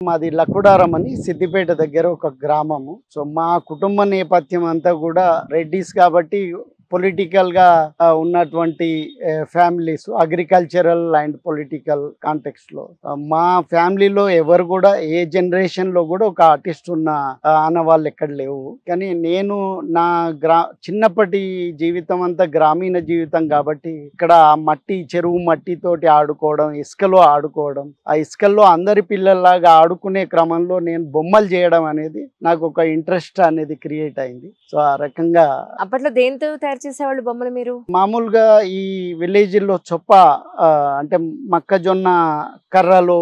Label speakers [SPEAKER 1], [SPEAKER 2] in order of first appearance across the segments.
[SPEAKER 1] మాది లక్కుడారం అని సిద్దిపేట దగ్గర ఒక గ్రామము. సో మా కుటుంబ నేపథ్యం అంతా కూడా రెడ్డిస్ కాబట్టి పొలిటికల్ గా ఉన్నటువంటి families, agricultural and political context లో మా ఫ్యామిలీలో ఎవరు కూడా ఏ జనరేషన్ లో కూడా ఒక ఆర్టిస్ట్ ఉన్న ఆనవాళ్ళు ఎక్కడ లేవు. కానీ నేను నా చిన్నప్పటి జీవితం అంతా గ్రామీణ జీవితం కాబట్టి ఇక్కడ మట్టి, చెరువు మట్టితోటి ఆడుకోవడం, ఇసుకలో ఆడుకోవడం, ఆ ఇసుకల్లో అందరి పిల్లల్లాగా ఆడుకునే క్రమంలో నేను బొమ్మలు చేయడం అనేది నాకు ఒక ఇంట్రెస్ట్ అనేది క్రియేట్ అయింది. సో ఆ రకంగా
[SPEAKER 2] అప్పట్లో దేంతో తయారు చేసేవాళ్ళు బొమ్మలు మీరు?
[SPEAKER 1] మామూలుగా ఈ విలేజ్ లో చొప్ప అంటే మొక్కజొన్న కర్రలు,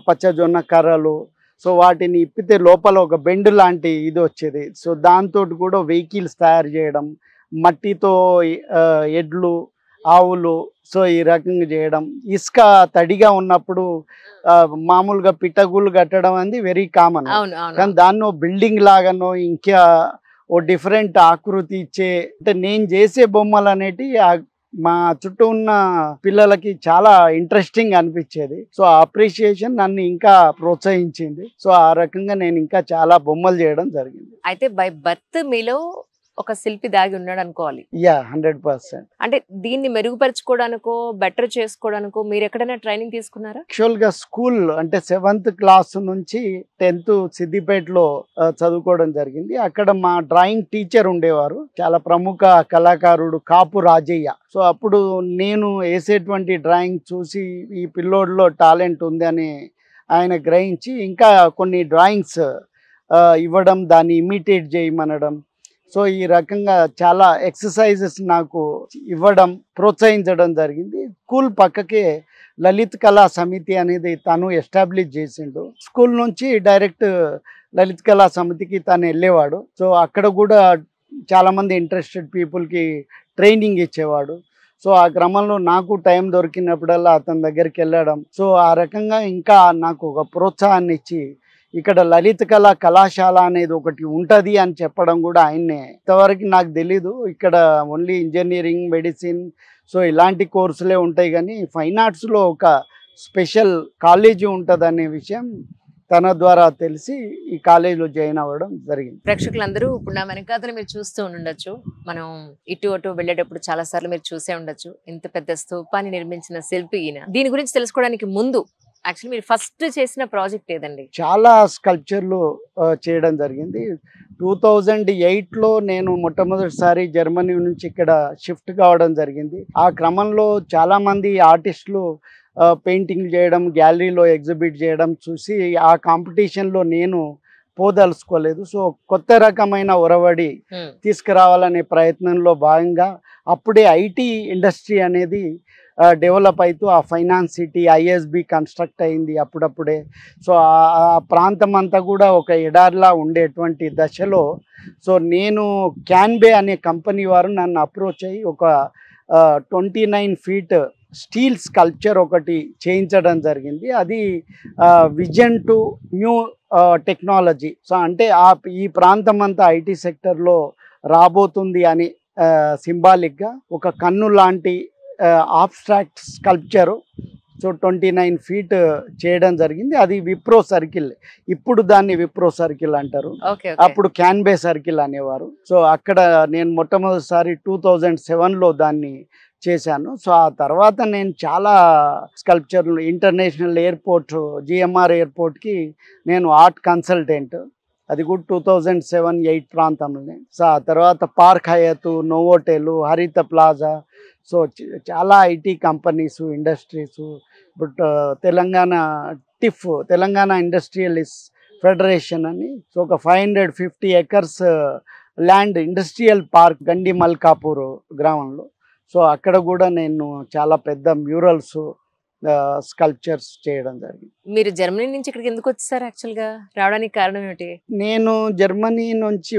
[SPEAKER 1] పచ్చజొన్న కర్రలు, సో వాటిని ఇప్పితే లోపల ఒక బెండ్ లాంటి ఇది వచ్చేది. సో దాంతో కూడా వెహికల్స్ తయారు చేయడం, మట్టితో ఎడ్లు, ఆవులు, సో ఈ రకంగా చేయడం. ఇసుక తడిగా ఉన్నప్పుడు మామూలుగా పిట్టగుళ్ళు కట్టడం అనేది వెరీ కామన్. కానీ దాన్నో బిల్డింగ్ లాగానో ఇంకా ఓ డిఫరెంట్ ఆకృతి ఇచ్చే, అంటే నేను చేసే బొమ్మలు అనేటి మా చుట్టూ ఉన్న పిల్లలకి చాలా ఇంట్రెస్టింగ్ అనిపించేది. సో ఆ అప్రిషియేషన్ నన్ను ఇంకా ప్రోత్సహించింది. సో ఆ రకంగా నేను ఇంకా చాలా బొమ్మలు చేయడం జరిగింది.
[SPEAKER 2] అయితే బై బర్త్ మీలో ఒక శిల్పి దాగి ఉన్నాడు అనుకోవాలి.
[SPEAKER 1] యా, 100%.
[SPEAKER 2] అంటే దీన్ని మెరుగుపరచుకోవడానికో బెటర్ చేసుకోవడానికో మీరు ఎక్కడైనా ట్రైనింగ్ తీసుకున్నారా?
[SPEAKER 1] యాక్చువల్గా స్కూల్ అంటే 7th క్లాస్ నుంచి 10th సిద్దిపేటలో చదువుకోవడం జరిగింది. అక్కడ మా డ్రాయింగ్ టీచర్ ఉండేవారు, చాలా ప్రముఖ కళాకారుడు కాపు రాజయ్య. సో అప్పుడు నేను వేసేటువంటి డ్రాయింగ్ చూసి ఈ పిల్లోడిలో టాలెంట్ ఉంది అని ఆయన గ్రహించి ఇంకా కొన్ని డ్రాయింగ్స్ ఇవ్వడం, దాన్ని ఇమిటేట్ చేయమనడం. సో ఈ రకంగా చాలా ఎక్సర్సైజెస్ నాకు ఇవ్వడం, ప్రోత్సహించడం జరిగింది. స్కూల్ పక్కకే లలిత్ కళా సమితి అనేది తను ఎస్టాబ్లిష్ చేసిండు. స్కూల్ నుంచి డైరెక్ట్ లలిత్ కళా సమితికి తను వెళ్ళేవాడు. సో అక్కడ కూడా చాలామంది ఇంట్రెస్టెడ్ పీపుల్కి ట్రైనింగ్ ఇచ్చేవాడు. సో ఆ క్రమంలో నాకు టైం దొరికినప్పుడల్లా అతని దగ్గరికి వెళ్ళడం, సో ఆ రకంగా ఇంకా నాకు ఒక ప్రోత్సాహాన్ని ఇచ్చి ఇక్కడ లలిత కళాశాల అనేది ఒకటి ఉంటుంది అని చెప్పడం కూడా ఆయన్నే. ఇంతవరకు నాకు తెలీదు ఇక్కడ ఓన్లీ ఇంజనీరింగ్, మెడిసిన్, సో ఇలాంటి కోర్సులే ఉంటాయి, కానీ ఫైన్ ఆర్ట్స్లో ఒక స్పెషల్ కాలేజీ ఉంటుంది అనే విషయం తన ద్వారా తెలిసి ఈ కాలేజీలో జాయిన్ అవ్వడం జరిగింది.
[SPEAKER 2] ప్రేక్షకులందరూ ఇప్పుడు నా వెనకాతలు మీరు చూస్తూ ఉండొచ్చు. మనం ఇటు అటు వెళ్ళేటప్పుడు చాలా సార్లు మీరు చూసే ఉండొచ్చు. ఇంత పెద్ద స్తూపాన్ని నిర్మించిన శిల్పి ఈయన. దీని గురించి తెలుసుకోవడానికి ముందు యాక్చువల్లీ మీరు ఫస్ట్ చేసిన ప్రాజెక్ట్ ఏదండి? చాలా
[SPEAKER 1] స్కల్ప్చర్లు చేయడం జరిగింది. 2008లో నేను మొట్టమొదటిసారి జర్మనీ నుంచి ఇక్కడ షిఫ్ట్ కావడం జరిగింది. ఆ క్రమంలో చాలామంది ఆర్టిస్టులు పెయింటింగ్ చేయడం, గ్యాలరీలో ఎగ్జిబిట్ చేయడం చూసి ఆ కాంపిటీషన్లో నేను పోదలుచుకోలేదు. సో కొత్త రకమైన ఒరవడి తీసుకురావాలనే ప్రయత్నంలో భాగంగా అప్పుడే ఐటీ ఇండస్ట్రీ అనేది డెవలప్ అవుతూ ఆ ఫైనాన్స్ సిటీ, ఐఎస్బి కన్స్ట్రక్ట్ అయింది అప్పుడప్పుడే. సో ఆ ప్రాంతం అంతా కూడా ఒక ఎడారిలా ఉండేటువంటి దశలో సో నేను క్యాన్బే అనే కంపెనీ వారు నన్ను అప్రోచ్ అయ్యి ఒక 29 feet స్టీల్ స్కల్ప్చర్ ఒకటి చేయించడం జరిగింది. అది vision to new technology. So అంటే ఈ ప్రాంతం అంతా ఐటీ సెక్టర్లో రాబోతుంది అని సింబాలిక్గా ఒక కన్ను లాంటి ఆబ్స్ట్రాక్ట్ స్కల్ప్చరు సో 29 feet చేయడం జరిగింది. అది విప్రో సర్కిల్, ఇప్పుడు దాన్ని విప్రో సర్కిల్ అంటారు, అప్పుడు క్యాన్బే సర్కిల్ అనేవారు. సో అక్కడ నేను మొట్టమొదటిసారి 2007లో దాన్ని చేశాను. సో ఆ తర్వాత నేను చాలా స్కల్ప్చర్లు, ఇంటర్నేషనల్ ఎయిర్పోర్ట్, జిఎంఆర్ ఎయిర్పోర్ట్కి నేను ఆర్ట్ కన్సల్టెంట్, అది కూడా 2007-8 ప్రాంతంలోనే. సో ఆ తర్వాత Park Hyatt, Novotel, Haritha plaza, so చాలా IT companies, industries. But Telangana TIF, Telangana industrialist federation అని, సో ఒక 550 acres ల్యాండ్ ఇండస్ట్రియల్ పార్క్ గండి మల్కాపూర్ గ్రామంలో. సో అక్కడ కూడా నేను చాలా పెద్ద మ్యూరల్స్, స్కల్ప్చర్స్ చేయడం జరిగింది.
[SPEAKER 2] మీరు జర్మనీ నుంచి ఇక్కడికి ఎందుకు వచ్చేసారు? యాక్చువల్గా రావడానికి కారణం ఏమిటి?
[SPEAKER 1] నేను జర్మనీ నుంచి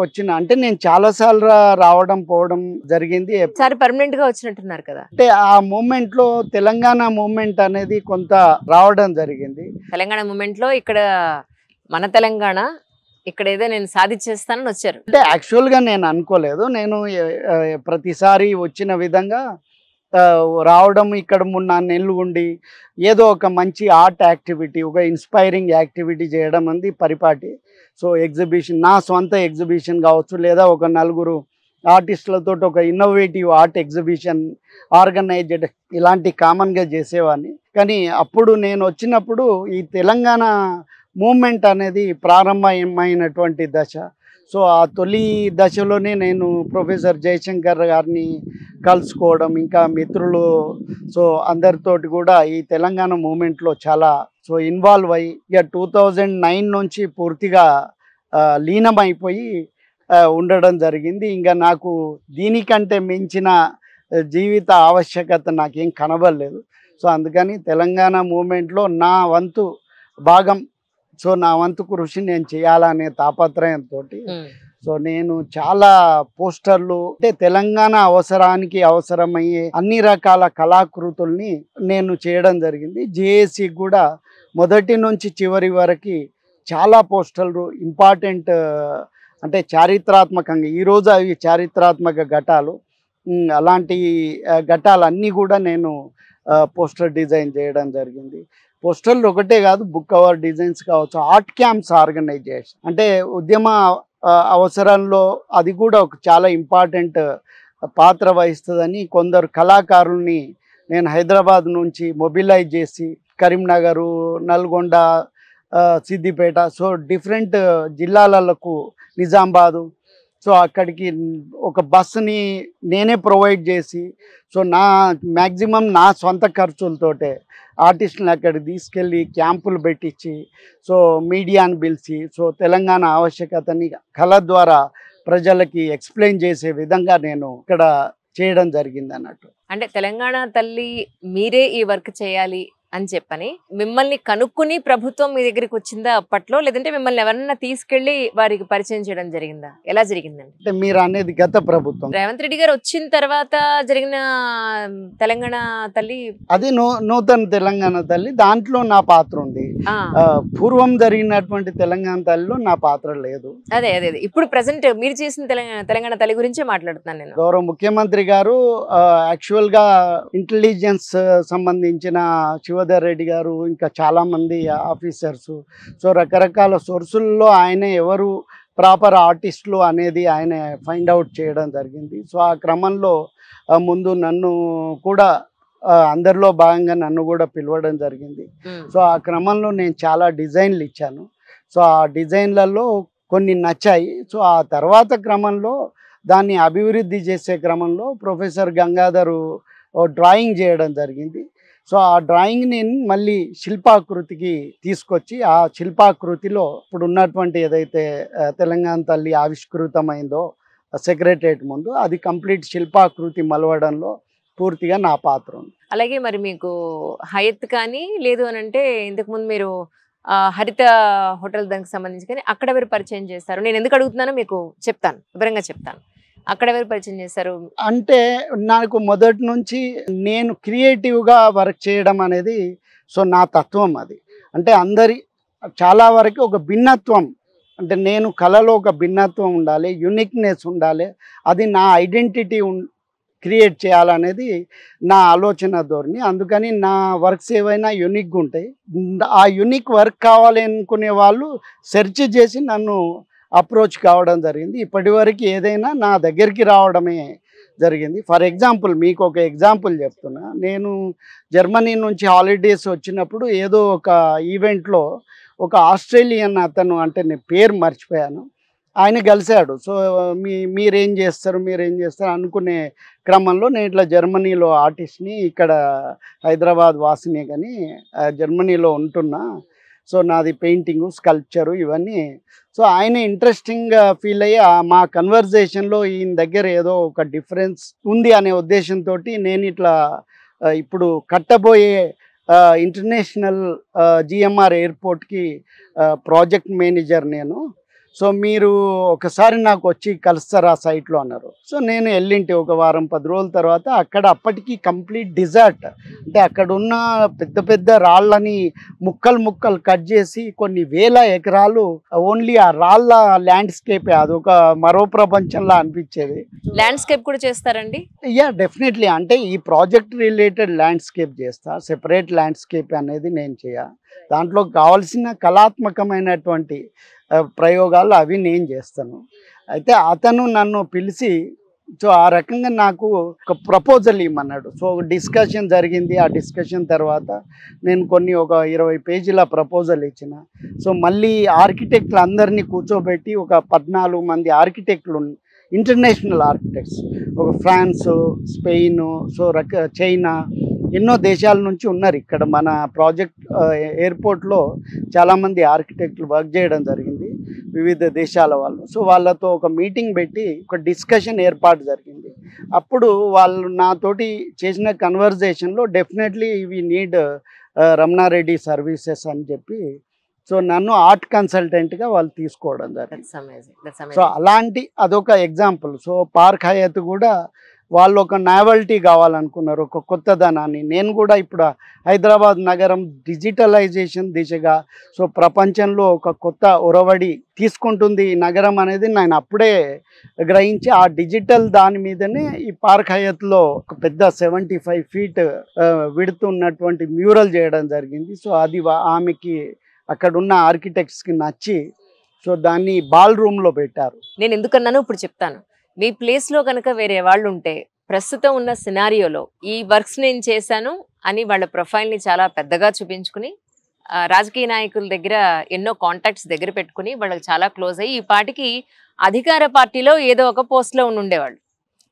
[SPEAKER 1] వచ్చిన అంటే నేను చాలా సార్లు రావడం పోవడం జరిగింది.
[SPEAKER 2] సార్ పర్మనెంట్ గా వచ్చినట్టున్నారు కదా?
[SPEAKER 1] అంటే ఆ మూమెంట్ లో తెలంగాణ మూమెంట్ అనేది కొంత రావడం జరిగింది.
[SPEAKER 2] తెలంగాణ మూమెంట్ లో ఇక్కడ మన తెలంగాణ ఇక్కడ ఏదో నేను సాధించేస్తానని వచ్చారు.
[SPEAKER 1] అంటే యాక్చువల్గా నేను అనుకోలేదు. నేను ప్రతిసారి వచ్చిన విధంగా రావడం, ఇక్కడ 3-4 నెలలు ఉండి ఏదో ఒక మంచి ఆర్ట్ యాక్టివిటీ, ఒక ఇన్స్పైరింగ్ యాక్టివిటీ చేయడం అనేది పరిపాటి. సో ఎగ్జిబిషన్, నా సొంత ఎగ్జిబిషన్ కావచ్చు, లేదా ఒక నలుగురు ఆర్టిస్టులతో ఒక ఇన్నోవేటివ్ ఆర్ట్ ఎగ్జిబిషన్ ఆర్గనైజ్డ్ ఇలాంటి కామన్గా చేసేవాడిని. కానీ అప్పుడు నేను వచ్చినప్పుడు ఈ తెలంగాణ మూమెంట్ అనేది ప్రారంభమైనటువంటి దశ. సో ఆ తొలి దశలోనే నేను ప్రొఫెసర్ జయశంకర్ గారిని కలుసుకోవడం, ఇంకా మిత్రులు, సో అందరితోటి కూడా ఈ తెలంగాణ మూమెంట్లో చాలా ఇన్వాల్వ్ అయ్యి ఇక 2009 నుంచి పూర్తిగా లీనమైపోయి ఉండడం జరిగింది. ఇంకా నాకు దీనికంటే మించిన జీవిత ఆవశ్యకత నాకేం కనబడలేదు. సో అందుకని తెలంగాణ మూమెంట్లో నా వంతు భాగం, సో నా వంతు కృషి నేను చేయాలనే తాపత్రయంతో సో నేను చాలా పోస్టర్లు, అంటే తెలంగాణ అవసరానికి అవసరమయ్యే అన్ని రకాల కళాకృతుల్ని నేను చేయడం జరిగింది. జేఏసీ కూడా మొదటి నుంచి చివరి వరకు చాలా పోస్టర్లు ఇంపార్టెంట్, అంటే చారిత్రాత్మకంగా ఈరోజు అవి చారిత్రాత్మక ఘట్టాలు. అలాంటి ఘట్టాలన్నీ కూడా నేను పోస్టర్ డిజైన్ చేయడం జరిగింది. పోస్టర్లు ఒకటే కాదు, బుక్ కవర్ డిజైన్స్ కావచ్చు, ఆర్ట్ క్యాంప్స్ ఆర్గనైజేషన్, అంటే ఉద్యమ అవసరంలో అది కూడా ఒక చాలా ఇంపార్టెంట్ పాత్ర వహిస్తుందని కొందరు కళాకారుల్ని నేను హైదరాబాద్ నుంచి మొబిలైజ్ చేసి కరీంనగర్, నల్గొండ, సిద్దిపేట, సో డిఫరెంట్ జిల్లాలకు, నిజామాబాదు, సో అక్కడికి ఒక బస్సుని నేనే ప్రొవైడ్ చేసి, సో నా మ్యాక్సిమం నా సొంత ఖర్చులతోటే ఆర్టిస్టులను అక్కడికి తీసుకెళ్ళి క్యాంపులు పెట్టించి, సో మీడియాని పిలిచి, సో తెలంగాణ ఆవశ్యకతని కళ ద్వారా ప్రజలకి ఎక్స్ప్లెయిన్ చేసే విధంగా నేను ఇక్కడ చేయడం జరిగింది అన్నట్టు.
[SPEAKER 2] అంటే తెలంగాణ తల్లి మీరే ఈ వర్క్ చేయాలి అని చెప్పని మిమ్మల్ని కనుక్కుని ప్రభుత్వం మీ దగ్గరికి వచ్చిందా అప్పట్లో, లేదంటే మిమ్మల్ని ఎవరన్నా తీసుకెళ్లి వారికి పరిచయం చేయడం జరిగిందా? ఎలా జరిగిందండి?
[SPEAKER 1] అంటే మీరు అనేది గత ప్రభుత్వం,
[SPEAKER 2] రేవంత్ రెడ్డి గారు వచ్చిన తర్వాత జరిగిన తెలంగాణ తల్లి,
[SPEAKER 1] అది నూతన తెలంగాణ తల్లి, దాంట్లో నా పాత్ర ఉంది. పూర్వం జరిగినటువంటి తెలంగాణ తల్లిలో నా పాత్ర లేదు.
[SPEAKER 2] అదే అదే ఇప్పుడు ప్రెసెంట్ మీరు చేసిన తెలంగాణ తల్లి గురించే మాట్లాడుతున్నాను నేను.
[SPEAKER 1] గౌరవ ముఖ్యమంత్రి గారు యాక్చువల్ గా ఇంటెలిజెన్స్ సంబంధించిన శివధర్ రెడ్డి గారు, ఇంకా చాలా మంది ఆఫీసర్స్, సో రకరకాల సోర్సుల్లో ఆయన ఎవరు ప్రాపర్ ఆర్టిస్టులు అనేది ఆయన ఫైండ్ అవుట్ చేయడం జరిగింది. సో ఆ క్రమంలో ముందు నన్ను కూడా అందరిలో భాగంగా నన్ను కూడా పిలవడం జరిగింది. సో ఆ క్రమంలో నేను చాలా డిజైన్లు ఇచ్చాను. సో ఆ డిజైన్లలో కొన్ని నచ్చాయి. సో ఆ తర్వాత క్రమంలో దాన్ని అభివృద్ధి చేసే క్రమంలో ప్రొఫెసర్ గంగాధరు డ్రాయింగ్ చేయడం జరిగింది. సో ఆ డ్రాయింగ్ని మళ్ళీ శిల్పాకృతికి తీసుకొచ్చి, ఆ శిల్పాకృతిలో ఇప్పుడు ఉన్నటువంటి ఏదైతే తెలంగాణ తల్లి ఆవిష్కృతమైందో సెక్రటరేట్ ముందు, అది కంప్లీట్ శిల్పాకృతి మలవడంలో పూర్తిగా నా పాత్ర ఉంది.
[SPEAKER 2] అలాగే మరి మీకు హయత్ కానీ లేదు అని అంటే ఇంతకుముందు మీరు హరిత హోటల్ దానికి సంబంధించి కానీ అక్కడ ఎవరు పరిచయం చేస్తారు? నేను ఎందుకు అడుగుతున్నానో మీకు చెప్తాను, వివరంగా చెప్తాను. అక్కడ ఎవరు పరిచయం చేశారు?
[SPEAKER 1] అంటే నాకు మొదటి నుంచి నేను క్రియేటివ్గా వర్క్ చేయడం అనేది సో నా తత్వం అది. అంటే చాలా వరకు ఒక భిన్నత్వం, అంటే నేను కళలో ఒక భిన్నత్వం ఉండాలి, యునిక్నెస్ ఉండాలి, అది నా ఐడెంటిటీ క్రియేట్ చేయాలనేది నా ఆలోచన ధోరణి. అందుకని నా వర్క్స్ ఏవైనా యునిక్గా ఉంటాయి. ఆ యునిక్ వర్క్ కావాలి అనుకునే వాళ్ళు సెర్చ్ చేసి నన్ను అప్రోచ్ కావడం జరిగింది. ఇప్పటివరకు ఏదైనా నా దగ్గరికి రావడమే జరిగింది. ఫర్ ఎగ్జాంపుల్ మీకు ఒక ఎగ్జాంపుల్ చెప్తున్నా. నేను జర్మనీ నుంచి హాలిడేస్ వచ్చినప్పుడు ఏదో ఒక ఈవెంట్లో ఒక ఆస్ట్రేలియన్ అతను, అంటే నేను పేరు మర్చిపోయాను, ఆయన కలిశాడు. సో మీరేం చేస్తారు అనుకునే క్రమంలో నేను ఇట్లా జర్మనీలో ఆర్టిస్ట్ని, ఇక్కడ హైదరాబాద్ వాసినే కానీ జర్మనీలో ఉంటున్నా, సో నాది పెయింటింగు, స్కల్ప్చరు ఇవన్నీ. సో ఆయన ఇంట్రెస్టింగ్గా ఫీల్ అయ్యి మా కన్వర్జేషన్లో ఈయన దగ్గర ఏదో ఒక డిఫరెన్స్ ఉంది అనే ఉద్దేశంతో నేను ఇట్లా ఇప్పుడు కట్టబోయే ఇంటర్నేషనల్ జిఎంఆర్ ఎయిర్పోర్ట్కి ప్రాజెక్ట్ మేనేజర్ నేను. సో మీరు ఒకసారి నాకు వచ్చి కలుస్తారా సైట్లో అన్నారు. సో నేను వెళ్ళింటి ఒక వారం 10 రోజుల తర్వాత. అక్కడ అప్పటికి కంప్లీట్ డిజర్ట్, అంటే అక్కడ ఉన్న పెద్ద పెద్ద రాళ్ళని ముక్కలు ముక్కలు కట్ చేసి కొన్ని వేల ఎకరాలు ఓన్లీ ఆ రాళ్ళ ల్యాండ్స్కేపే, అదొక మరో ప్రపంచంలా అనిపించేది.
[SPEAKER 2] ల్యాండ్స్కేప్ కూడా చేస్తారండి?
[SPEAKER 1] Yeah definitely. అంటే ఈ ప్రాజెక్ట్ రిలేటెడ్ ల్యాండ్స్కేప్ చేస్తా, సెపరేట్ ల్యాండ్స్కేప్ అనేది నేను దాంట్లో కావాల్సిన కళాత్మకమైనటువంటి ప్రయోగాలు అవి నేను చేస్తాను. అయితే అతను నన్ను పిలిచి సో ఆ రకంగా నాకు ఒక ప్రపోజల్ ఇవ్వమన్నాడు. సో డిస్కషన్ జరిగింది. ఆ డిస్కషన్ తర్వాత నేను ఒక 20 పేజీల ప్రపోజల్ ఇచ్చిన. సో మళ్ళీ ఆర్కిటెక్ట్లు అందరినీ కూర్చోబెట్టి ఒక 14 మంది ఆర్కిటెక్ట్లు, ఇంటర్నేషనల్ ఆర్కిటెక్ట్స్, ఒక ఫ్రాన్స్, స్పెయిన్, సో చైనా, ఎన్నో దేశాల నుంచి ఉన్నారు ఇక్కడ మన ప్రాజెక్ట్ ఎయిర్పోర్ట్లో. చాలామంది ఆర్కిటెక్ట్లు వర్క్ చేయడం జరిగింది, వివిధ దేశాల వాళ్ళు. సో వాళ్ళతో ఒక మీటింగ్ పెట్టి ఒక డిస్కషన్ ఏర్పాటు జరిగింది. అప్పుడు వాళ్ళు నాతోటి చేసిన కన్వర్జేషన్లో definitely we need Ramana Reddy services అని చెప్పి సో నన్ను ఆర్ట్ కన్సల్టెంట్గా వాళ్ళు తీసుకోవడం జరిగింది. సో అలాంటి అదొక ఎగ్జాంపుల్. సో పార్క్ హయత్ కూడా వాళ్ళు ఒక నావెల్టీ కావాలనుకున్నారు, ఒక కొత్తదనాన్ని. నేను కూడా ఇప్పుడు హైదరాబాద్ నగరం డిజిటలైజేషన్ దిశగా సో ప్రపంచంలో ఒక కొత్త ఒరవడి తీసుకుంటుంది ఈ నగరం అనేది నేను అప్పుడే గ్రహించి ఆ డిజిటల్ దాని మీదనే ఈ పార్క్ హయత్లో ఒక పెద్ద 75 ఫీట్ విడుతున్నటువంటి మ్యూరల్ చేయడం జరిగింది. సో అది ఆమెకి అక్కడున్న ఆర్కిటెక్ట్స్కి నచ్చి సో దాన్ని బాల్ రూమ్లో పెట్టారు.
[SPEAKER 2] నేను ఎందుకన్నానో ఇప్పుడు చెప్తాను. మీ ప్లేస్లో కనుక వేరే వాళ్ళు ఉంటే ప్రస్తుతం ఉన్న సినారియోలో ఈ వర్క్స్ నేను చేశాను అని వాళ్ళ ప్రొఫైల్ని చాలా పెద్దగా చూపించుకుని రాజకీయ నాయకుల దగ్గర ఎన్నో కాంటాక్ట్స్ దగ్గర పెట్టుకుని వాళ్ళకి చాలా క్లోజ్ అయ్యి ఈ పాటికి అధికార పార్టీలో ఏదో ఒక పోస్ట్లో ఉండేవాళ్ళు.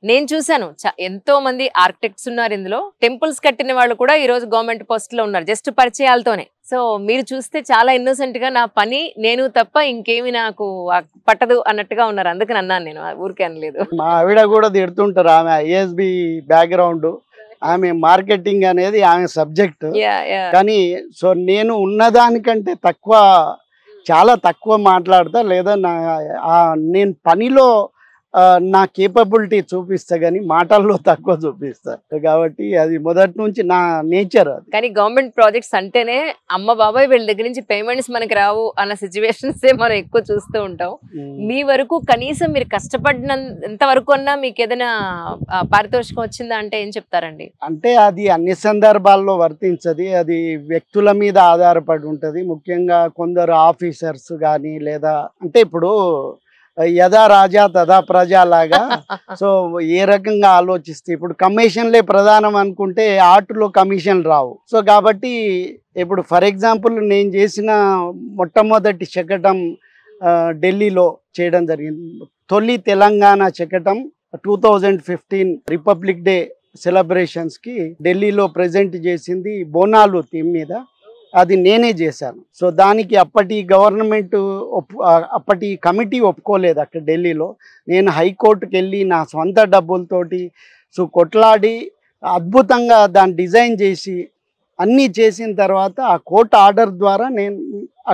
[SPEAKER 2] నేను చూశాను ఎంతో మంది ఆర్కిటెక్ట్స్ ఉన్నారు ఇందులో. టెంపుల్స్ కట్టిన వాళ్ళు కూడా ఈ రోజు గవర్నమెంట్ పోస్ట్లో ఉన్నారు జస్ట్ పరిచయాలతోనే. సో మీరు చూస్తే చాలా ఇన్నోసెంట్ గా నా పని నేను తప్ప ఇంకేమి నాకు పట్టదు అన్నట్టుగా ఉన్నారు. అందుకని అన్నాను, నేను ఊరికే అనలేదు.
[SPEAKER 1] మా ఆవిడ కూడా తిడుతుంటారు, ఆమె ఐఎస్బి బ్యాక్గ్రౌండ్, ఆమె మార్కెటింగ్ అనేది ఆమె సబ్జెక్ట్. కానీ సో నేను ఉన్నదానికంటే చాలా తక్కువ మాట్లాడతా, లేదా నేను పనిలో నా కేపబిలిటీ చూపిస్తా కానీ మాటల్లో తక్కువ చూపిస్తా. కాబట్టి అది మొదటి నుంచి నా నేచర్. అది
[SPEAKER 2] కానీ గవర్నమెంట్ ప్రాజెక్ట్స్ అంటేనే అమ్మ బాబాయ్ వీళ్ళ దగ్గర నుంచి పేమెంట్స్ మనకి రావు అన్న సిచ్యువేషన్స్ మనం ఎక్కువ చూస్తూ ఉంటాం. మీ వరకు కనీసం మీరు కష్టపడినంత వరకు అన్నా మీకు ఏదైనా పారితోషికం వచ్చిందా అంటే ఏం చెప్తారండి?
[SPEAKER 1] అంటే అది అన్ని సందర్భాల్లో వర్తించది, అది వ్యక్తుల మీద ఆధారపడి ఉంటుంది. ముఖ్యంగా కొందరు ఆఫీసర్స్ కానీ, లేదా అంటే ఇప్పుడు యథా రాజా తదా ప్రజా లాగా సో ఏ రకంగా ఆలోచిస్తే ఇప్పుడు కమిషన్లే ప్రధానం అనుకుంటే ఆర్ట్లో కమిషన్ రావు. సో కాబట్టి ఇప్పుడు ఫర్ ఎగ్జాంపుల్ నేను చేసిన మొట్టమొదటి శకటం ఢిల్లీలో చేయడం జరిగింది. తొలి తెలంగాణ శకటం 2015 రిపబ్లిక్ డే సెలబ్రేషన్స్కి ఢిల్లీలో ప్రజెంట్ చేసింది బోనాలు థీమ్ మీద. అది నేనే చేశాను. సో దానికి అప్పటి గవర్నమెంట్ అప్పటి కమిటీ ఒప్పుకోలేదు అక్కడ ఢిల్లీలో. నేను హైకోర్టుకి వెళ్ళి నా సొంత డబ్బులతోటి సో కొట్లాడి అద్భుతంగా దాన్ని డిజైన్ చేసి అన్నీ చేసిన తర్వాత ఆ కోర్టు ఆర్డర్ ద్వారా నేను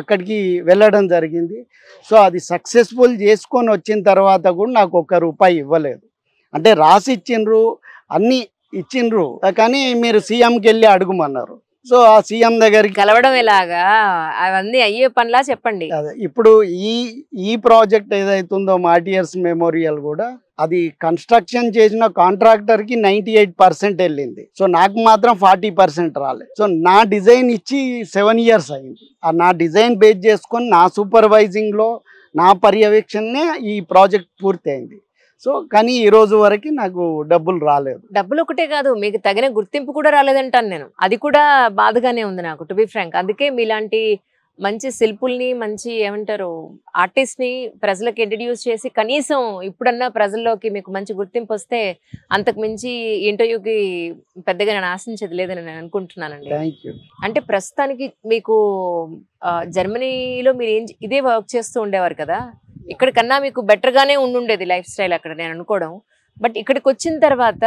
[SPEAKER 1] అక్కడికి వెళ్ళడం జరిగింది. సో అది సక్సెస్ఫుల్ చేసుకొని వచ్చిన తర్వాత కూడా నాకు ₹1 ఇవ్వలేదు. అంటే రాసి ఇచ్చిండ్రు, అన్నీ ఇచ్చిండ్రు, కానీ మీరు సీఎంకి వెళ్ళి అడుగుమన్నారు. సో ఆ సీఎం దగ్గరికి
[SPEAKER 2] కలవడం ఎలాగా, అవన్నీ అయ్యే పనిలా చెప్పండి.
[SPEAKER 1] అదే ఇప్పుడు ఈ ప్రాజెక్ట్ ఏదైతుందో మాటియర్స్ మెమోరియల్ కూడా అది కన్స్ట్రక్షన్ చేసిన కాంట్రాక్టర్కి 98% వెళ్ళింది. సో నాకు మాత్రం 40% రాలేదు. సో నా డిజైన్ ఇచ్చి 7 years అయింది. నా డిజైన్ బేస్ చేసుకొని నా సూపర్వైజింగ్లో నా పర్యవేక్షణనే ఈ ప్రాజెక్ట్ పూర్తి అయింది. సో కానీ ఈ రోజు వరకు నాకు డబ్బులు రాలేదు.
[SPEAKER 2] డబ్బులు ఒకటే కాదు, మీకు తగిన గుర్తింపు కూడా రాలేదంటాను నేను. అది కూడా బాధగానే ఉంది నాకు, టు బి ఫ్రాంక్. అందుకే మీలాంటి మంచి శిల్పుల్ని, మంచి ఏమంటారు ఆర్టిస్ట్ని ప్రజలకు ఇంట్రడ్యూస్ చేసి కనీసం ఇప్పుడన్నా ప్రజల్లోకి మీకు మంచి గుర్తింపు వస్తే అంతకు మించి ఇంటర్వ్యూకి పెద్దగా నేను ఆశించేది లేదని నేను అనుకుంటున్నానండి. అంటే ప్రస్తుతానికి మీకు జర్మనీలో మీరు ఇదే వర్క్ చేస్తూ ఉండేవారు కదా, ఇక్కడికన్నా మీకు బెటర్గానే ఉండుండేది లైఫ్ స్టైల్ అక్కడ నేను అనుకోవడం. బట్ ఇక్కడికి వచ్చిన తర్వాత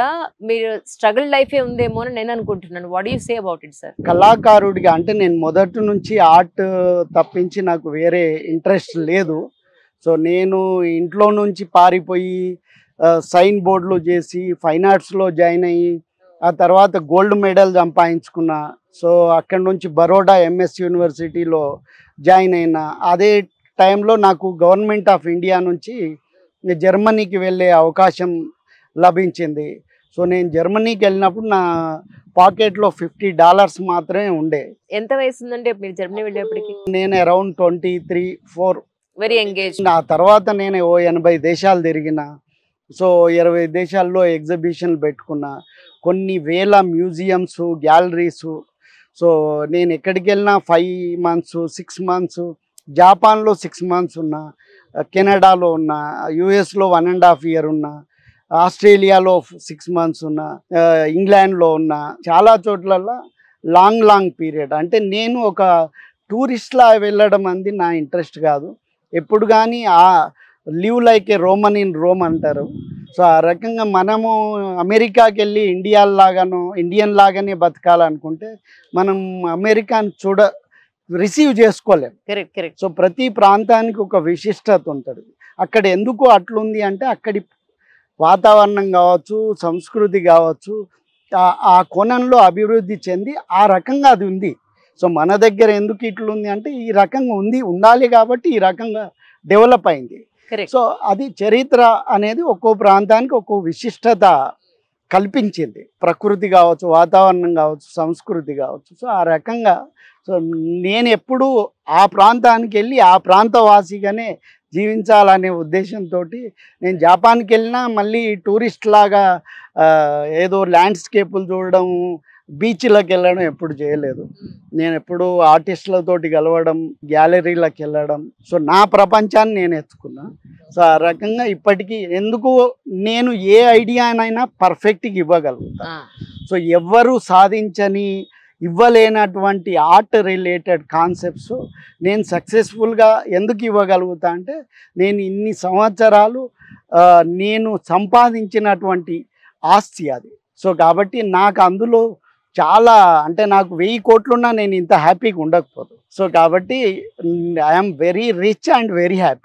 [SPEAKER 2] మీరు స్ట్రగుల్ లైఫే ఉందేమో అని నేను అనుకుంటున్నాను. What you say about it sir?
[SPEAKER 1] కళాకారుడిగా అంటే నేను మొదటి నుంచి ఆర్ట్ తప్పించి నాకు వేరే ఇంట్రెస్ట్ లేదు. సో నేను ఇంట్లో నుంచి పారిపోయి సైన్ బోర్డులు చేసి ఫైన్ ఆర్ట్స్లో జాయిన్ అయ్యి ఆ తర్వాత గోల్డ్ మెడల్ సంపాదించుకున్నా. సో అక్కడ నుంచి బరోడా ఎంఎస్ యూనివర్సిటీలో జాయిన్ అయినా. అదే టైంలో నాకు గవర్నమెంట్ ఆఫ్ ఇండియా నుంచి జర్మనీకి వెళ్ళే అవకాశం లభించింది. సో నేను జర్మనీకి వెళ్ళినప్పుడు నా పాకెట్లో $50 మాత్రమే ఉండే.
[SPEAKER 2] ఎంత వయసు ఉందంటే మీరు జర్మనీ వెళ్ళేప్పటికి?
[SPEAKER 1] నేను అరౌండ్ 23-24.
[SPEAKER 2] Very engage.
[SPEAKER 1] ఆ తర్వాత నేను 80 దేశాలు తిరిగిన. సో 20 దేశాల్లో ఎగ్జిబిషన్లు పెట్టుకున్నా. కొన్ని వేల మ్యూజియంస్, గ్యాలరీసు. సో నేను ఎక్కడికి వెళ్ళినా 5 months, 6 months, జాపాన్లో 6 months ఉన్నా, కెనడాలో ఉన్నా, యుఎస్లో 1.5 year ఉన్నా, ఆస్ట్రేలియాలో 6 months ఉన్నా, ఇంగ్లాండ్లో ఉన్నా. చాలా చోట్లల్లో లాంగ్ పీరియడ్. అంటే నేను ఒక టూరిస్ట్లా వెళ్ళడం అంది నా ఇంట్రెస్ట్ కాదు. ఎప్పుడు కానీ live like A Roman in Rome అంటారు. సో ఆ రకంగా మనము అమెరికాకి వెళ్ళి ఇండియన్ లాగానే బతకాలనుకుంటే మనం అమెరికాని రిసీవ్ చేసుకోలేం.
[SPEAKER 2] కరెక్ట్.
[SPEAKER 1] సో ప్రతి ప్రాంతానికి ఒక విశిష్టత ఉంటుంది. అక్కడ ఎందుకు అట్లుంది అంటే అక్కడి వాతావరణం కావచ్చు, సంస్కృతి కావచ్చు, ఆ కోణంలో అభివృద్ధి చెంది ఆ రకంగా అది ఉంది. సో మన దగ్గర ఎందుకు ఇట్లుంది అంటే ఈ రకంగా ఉండాలి కాబట్టి ఈ రకంగా డెవలప్ అయింది. సో అది చరిత్ర అనేది ఒక్కో ప్రాంతానికి ఒక్కో విశిష్టత కల్పించింది. ప్రకృతి కావచ్చు, వాతావరణం కావచ్చు, సంస్కృతి కావచ్చు. సో ఆ రకంగా సో నేను ఎప్పుడూ ఆ ప్రాంతానికి వెళ్ళి ఆ ప్రాంతవాసిగానే జీవించాలనే ఉద్దేశంతో నేను జపాన్కి వెళ్ళినా మళ్ళీ టూరిస్ట్ లాగా ఏదో ల్యాండ్స్కేపులు చూడడం, బీచ్లకు వెళ్ళడం ఎప్పుడు చేయలేదు. నేను ఎప్పుడు ఆర్టిస్టులతోటి కలవడం, గ్యాలరీలకు వెళ్ళడం. సో నా ప్రపంచాన్ని నేను ఎత్తుకున్నా. సో ఆ రకంగా ఇప్పటికీ ఎందుకు నేను ఏ ఐడియానైనా పర్ఫెక్ట్గా ఇవ్వగలుగుతా. సో ఎవ్వరూ సాధించని, ఇవ్వలేనటువంటి ఆర్ట్ రిలేటెడ్ కాన్సెప్ట్స్ నేను సక్సెస్ఫుల్గా ఎందుకు ఇవ్వగలుగుతా అంటే నేను ఇన్ని సంవత్సరాలు నేను సంపాదించినటువంటి ఆస్తి అది. సో కాబట్టి నాకు అందులో చాలా అంటే నాకు 1000 కోట్లున్నా నేను ఇంత హ్యాపీగా ఉండకపోదు. సో కాబట్టి I'm very rich and very happy.